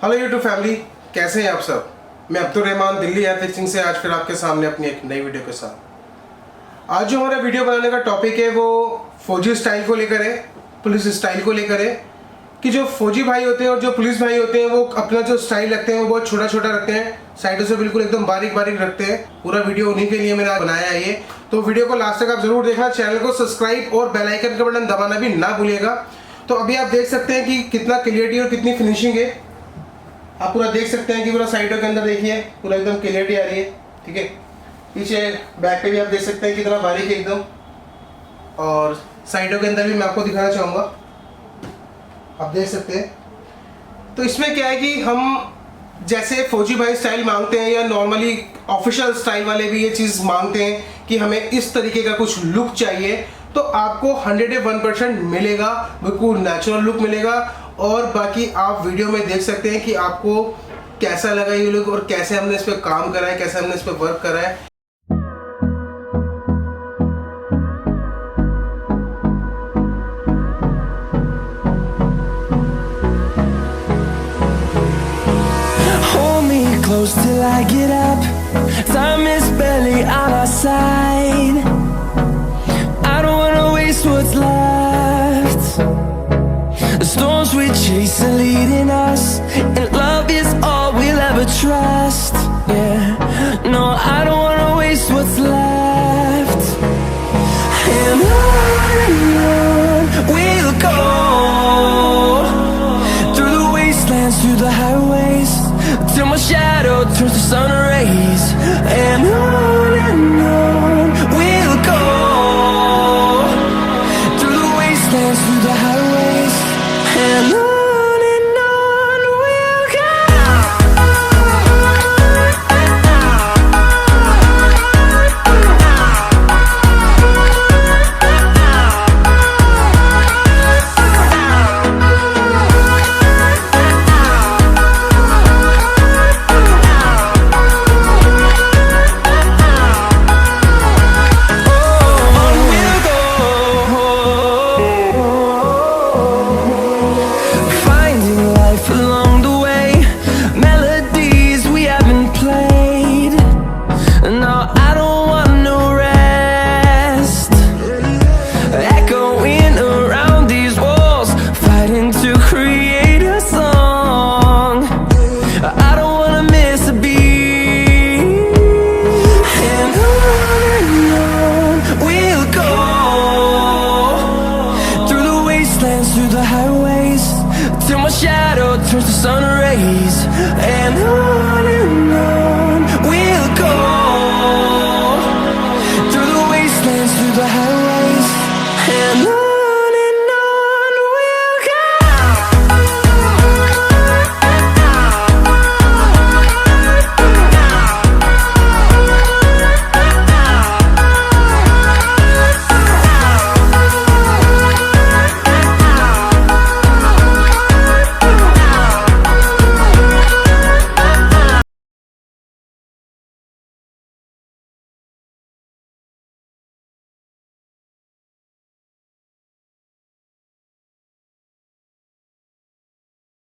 Hello YouTube family, कैसे हैं आप सब। मैं अब्दुल रहमान दिल्ली एयर फिक्सिंग से आज फिर आपके सामने अपनी एक नई वीडियो के साथ। आज जो हमारा वीडियो बनाने का टॉपिक है वो फौजी स्टाइल को लेकर है, पुलिस स्टाइल को लेकर है। कि जो फौजी भाई होते हैं और जो पुलिस भाई होते हैं वो अपना जो स्टाइल रखते हैं वो बहुत छोटा छोटा रखते हैं, साइडों से बिल्कुल एकदम बारीक बारीक रखते हैं। पूरा वीडियो उन्हीं के लिए मैंने बनाया है ये, तो वीडियो को लास्ट तक आप जरूर देखना। चैनल को सब्सक्राइब और बेल आइकन का बटन दबाना भी ना भूलिएगा। तो अभी आप देख सकते हैं कि कितना क्लियरिटी और कितनी फिनिशिंग है। आप पूरा देख सकते हैं कि पूरा साइडों के अंदर देखिए पूरा एकदम क्लियरिटी आ रही है। ठीक है, पीछे बैक पे भी आप देख सकते हैं कितना बारीक है एकदम, और साइडों के अंदर भी मैं आपको दिखाना चाहूँगा, आप देख सकते हैं। तो इसमें क्या है कि हम जैसे फौजी भाई स्टाइल मांगते हैं या नॉर्मली ऑफिशियल स्टाइल वाले भी ये चीज़ मांगते हैं कि हमें इस तरीके का कुछ लुक चाहिए, तो आपको 101% मिलेगा, बिल्कुल नेचुरल लुक मिलेगा। और बाकी आप वीडियो में देख सकते हैं कि आपको कैसा लगा ये लुक और कैसे हमने इस पर काम करा है, कैसे हमने इस पर वर्क करा है। Close till I get up. Time is barely on our side. I don't wanna waste what's left. The storms we chase are leading us, and love is all we'll ever trust. Yeah, no, I don't wanna waste what's left. And on we'll go, through the wastelands, through the highways, till my shadow turns to sun rays.